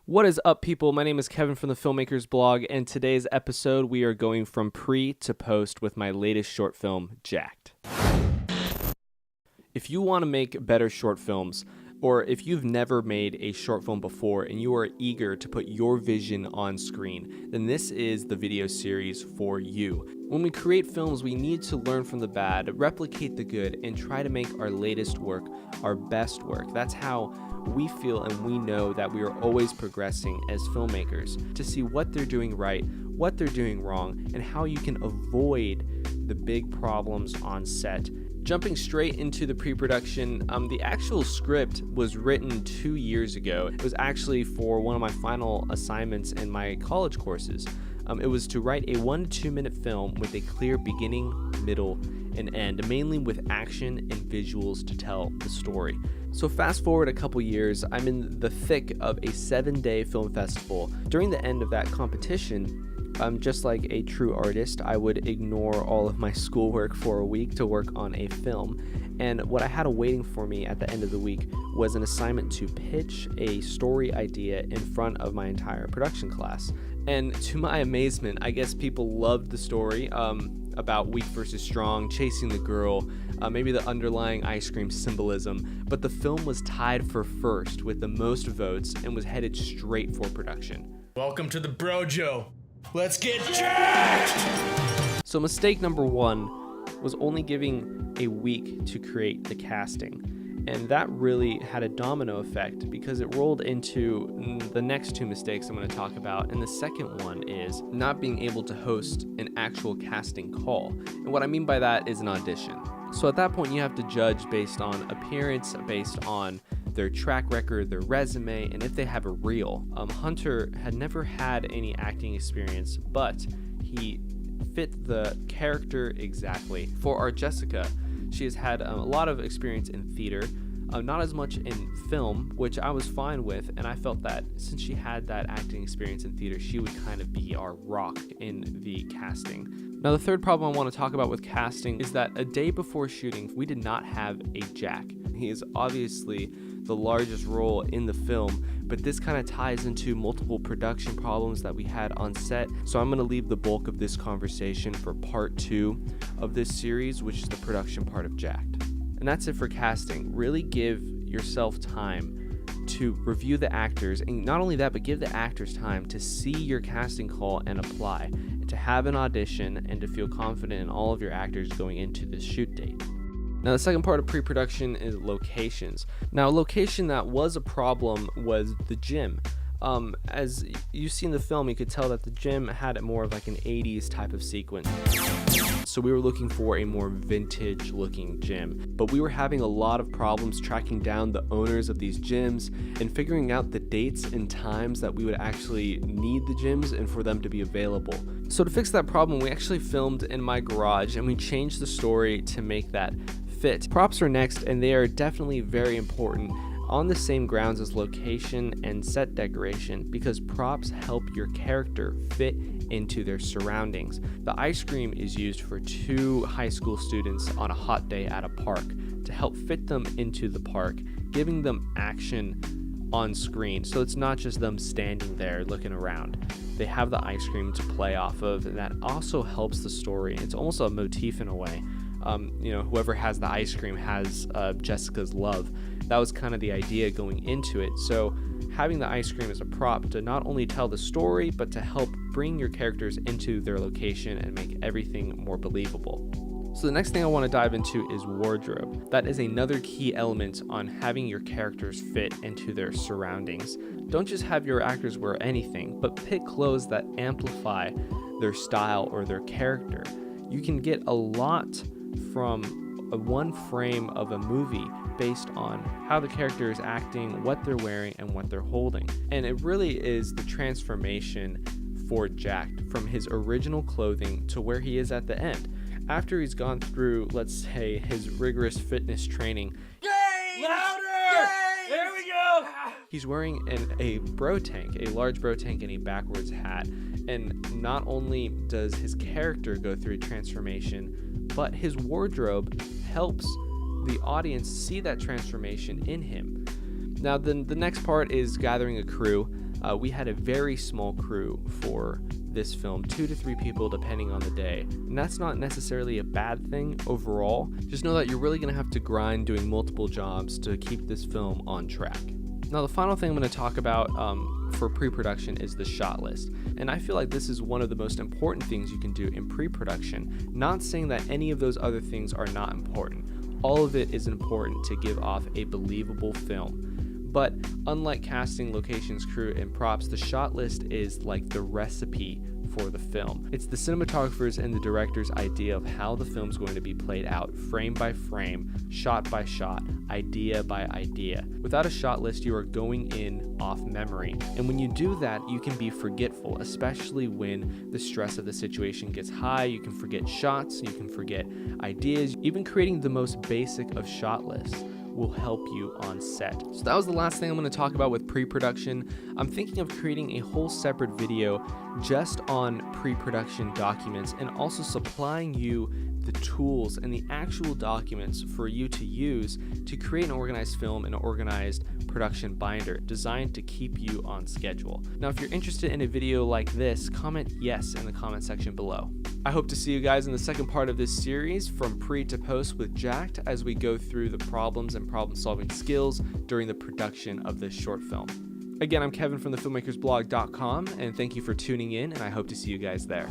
What is up, people? My name is Kevin from the Filmmakers Blog, and today's episode we are going from pre to post with my latest short film, Jacked. If you want to make better short films, or if you've never made a short film before and you are eager to put your vision on screen, then this is the video series for you. When we create films, we need to learn from the bad, replicate the good, and try to make our latest work our best work. That's how we feel and we know that we are always progressing as filmmakers, to see what they're doing right, what they're doing wrong, and how you can avoid the big problems on set. Jumping straight into the pre-production, the actual script was written 2 years ago. It was actually for one of my final assignments in my college courses. It was to write a 1 to 2 minute film with a clear beginning, middle, and end, mainly with action and visuals to tell the story. So fast forward a couple years, I'm in the thick of a 7-day film festival. During the end of that competition, just like a true artist, I would ignore all of my schoolwork for a week to work on a film. And what I had awaiting for me at the end of the week was an assignment to pitch a story idea in front of my entire production class. And to my amazement, I guess people loved the story about weak versus strong, chasing the girl, maybe the underlying ice cream symbolism. But the film was tied for first with the most votes and was headed straight for production. Welcome to the Brojo. Let's get jacked! So mistake number one was only giving a week to create the casting. And that really had a domino effect because it rolled into the next two mistakes I'm going to talk about. And the second one is not being able to host an actual casting call. And what I mean by that is an audition. So at that point, you have to judge based on appearance, based on their track record, their resume, and if they have a reel. Hunter had never had any acting experience, but he fit the character exactly. For our Jessica, she has had a lot of experience in theater, not as much in film, which I was fine with, and I felt that since she had that acting experience in theater, she would kind of be our rock in the casting. Now, the third problem I want to talk about with casting is that a day before shooting, we did not have a Jack. He is obviously the largest role in the film, but this kind of ties into multiple production problems that we had on set. So I'm going to leave the bulk of this conversation for part 2 of this series, which is the production part of Jacked. And that's it for casting. Really give yourself time to review the actors, and not only that, but give the actors time to see your casting call and apply, and to have an audition and to feel confident in all of your actors going into this shoot date. Now, the second part of pre-production is locations. Now, a location that was a problem was the gym. As you see in the film, you could tell that the gym had more of like an 80s type of sequence. So we were looking for a more vintage looking gym, but we were having a lot of problems tracking down the owners of these gyms and figuring out the dates and times that we would actually need the gyms and for them to be available. So to fix that problem, we actually filmed in my garage and we changed the story to make that fit. Props are next, and they are definitely very important on the same grounds as location and set decoration, because props help your character fit into their surroundings. The ice cream is used for 2 high school students on a hot day at a park to help fit them into the park, giving them action on screen. So it's not just them standing there looking around. They have the ice cream to play off of, and that also helps the story. It's almost a motif in a way. Whoever has the ice cream has Jessica's love. That was kind of the idea going into it. So having the ice cream as a prop to not only tell the story, but to help bring your characters into their location and make everything more believable. So the next thing I want to dive into is wardrobe. That is another key element on having your characters fit into their surroundings. Don't just have your actors wear anything, but pick clothes that amplify their style or their character. You can get a lot from one frame of a movie based on how the character is acting, what they're wearing, and what they're holding. And it really is the transformation for Jacked from his original clothing to where he is at the end. After he's gone through, let's say, his rigorous fitness training. Yay! Louder! There we go! He's wearing a bro tank, a large bro tank, and a backwards hat. And not only does his character go through transformation, but his wardrobe helps the audience see that transformation in him. Now, the next part is gathering a crew. We had a very small crew for this film, 2 to 3 people depending on the day. And that's not necessarily a bad thing overall. Just know that you're really gonna have to grind doing multiple jobs to keep this film on track. Now, the final thing I'm going to talk about for pre-production is the shot list. And I feel like this is one of the most important things you can do in pre-production. Not saying that any of those other things are not important. All of it is important to give off a believable film. But unlike casting, locations, crew, and props, the shot list is like the recipe for the film. It's the cinematographer's and the director's idea of how the film's going to be played out, frame by frame, shot by shot, idea by idea. Without a shot list, you are going in off memory. And when you do that, you can be forgetful, especially when the stress of the situation gets high. You can forget shots, you can forget ideas. Even creating the most basic of shot lists will help you on set. So that was the last thing I'm going to talk about with pre-production. I'm thinking of creating a whole separate video just on pre-production documents and also supplying you the tools and the actual documents for you to use to create an organized film and an organized production binder designed to keep you on schedule. Now, if you're interested in a video like this, comment yes in the comment section below. I hope to see you guys in the second part of this series, from pre to post with Jacked, as we go through the problems and problem-solving skills during the production of this short film. Again, I'm Kevin from thefilmmakersblog.com, and thank you for tuning in, and I hope to see you guys there.